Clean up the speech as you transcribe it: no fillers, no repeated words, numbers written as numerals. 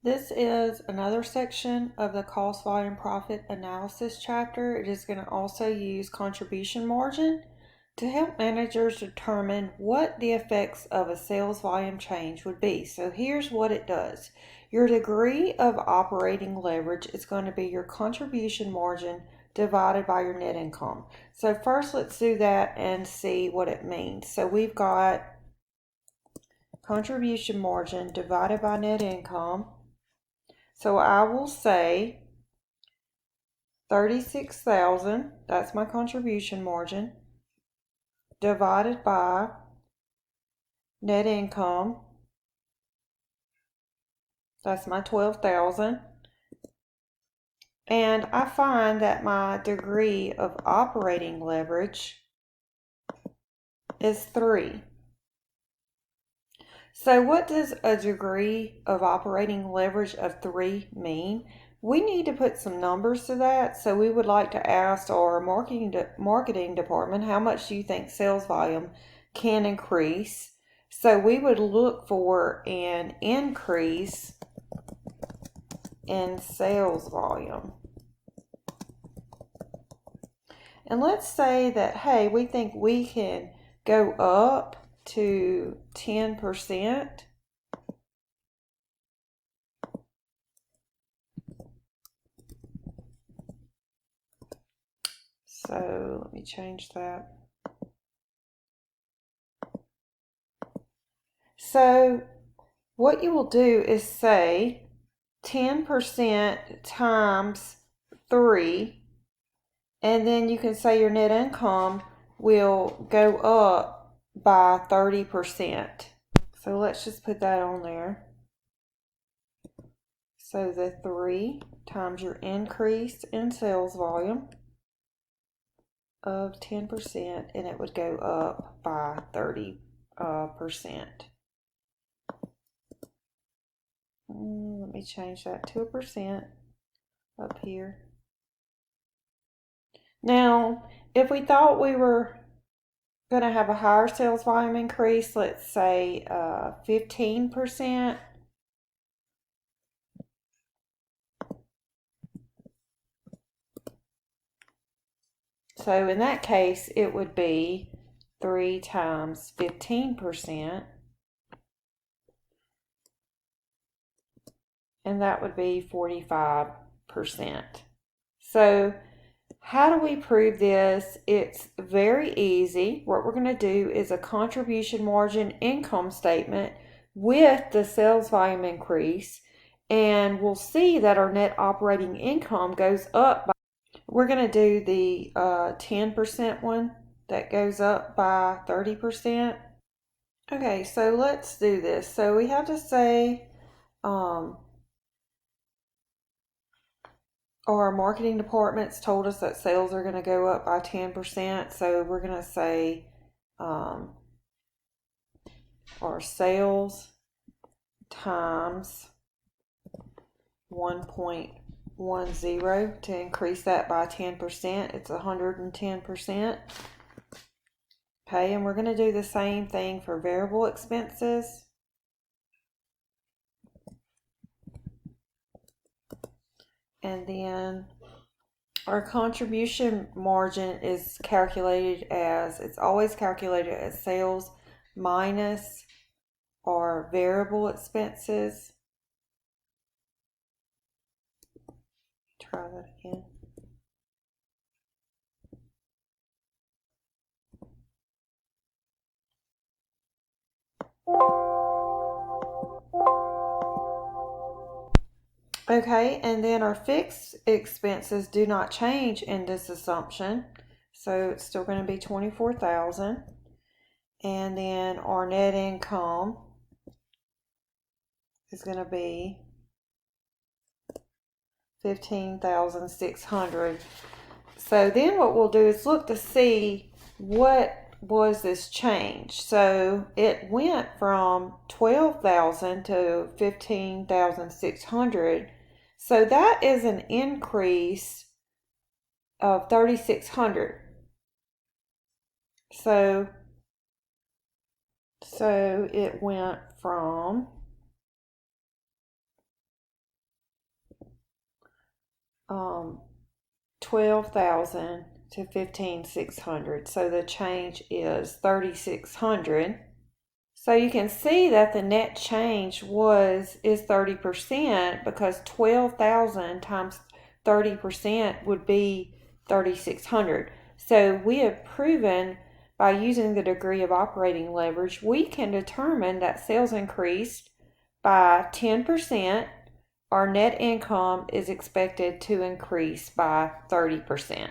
This is another section of the cost volume profit analysis chapter. It is going to also use contribution margin to help managers determine what the effects of a sales volume change would be. So here's what it does. Your degree of operating leverage is going to be your contribution margin divided by your net income. So first let's do that and see what it means. So we've got contribution margin divided by net income. So I will say 36,000, that's my contribution margin, divided by net income, that's my 12,000. And I find that my degree of operating leverage is 3. So what does a degree of operating leverage of 3 mean? We need to put some numbers to that. So we would like to ask our marketing department, how much do you think sales volume can increase? So we would look for an increase in sales volume. And let's say that, hey, we think we can go up to 10%. So let me change that. So what you will do is say 10% times 3, and then you can say your net income will go up by 30%. So let's just put that on there. So the 3 times your increase in sales volume of 10%, and it would go up by 30%. Let me change that to a percent up here. Now, if we thought we were going to have a higher sales volume increase, let's say 15%. So in that case, it would be 3 times 15%. And that would be 45%. So how do we prove this? It's very easy. What we're going to do is a contribution margin income statement with the sales volume increase, and we'll see that our net operating income goes up by, we're going to do the 10% one that goes up by 30%. Okay, so let's do this. So we have to say our marketing departments told us that sales are going to go up by 10%. So we're going to say our sales times 1.10 to increase that by 10%. It's 110%. Okay, and we're going to do the same thing for variable expenses. And then our contribution margin is calculated as, it's always calculated as sales minus our variable expenses. Try that again. Okay, and then our fixed expenses do not change in this assumption. So it's still going to be 24,000. And then our net income is going to be 15,600. So then what we'll do is look to see what was this change. So it went from 12,000 to 15,600. So that is an increase of 3,600. So it went from 12,000 to 15,600. So the change is 3,600. So you can see that the net change is 30% because 12,000 times 30% would be 3,600. So we have proven by using the degree of operating leverage, we can determine that sales increased by 10%. Our net income is expected to increase by 30%.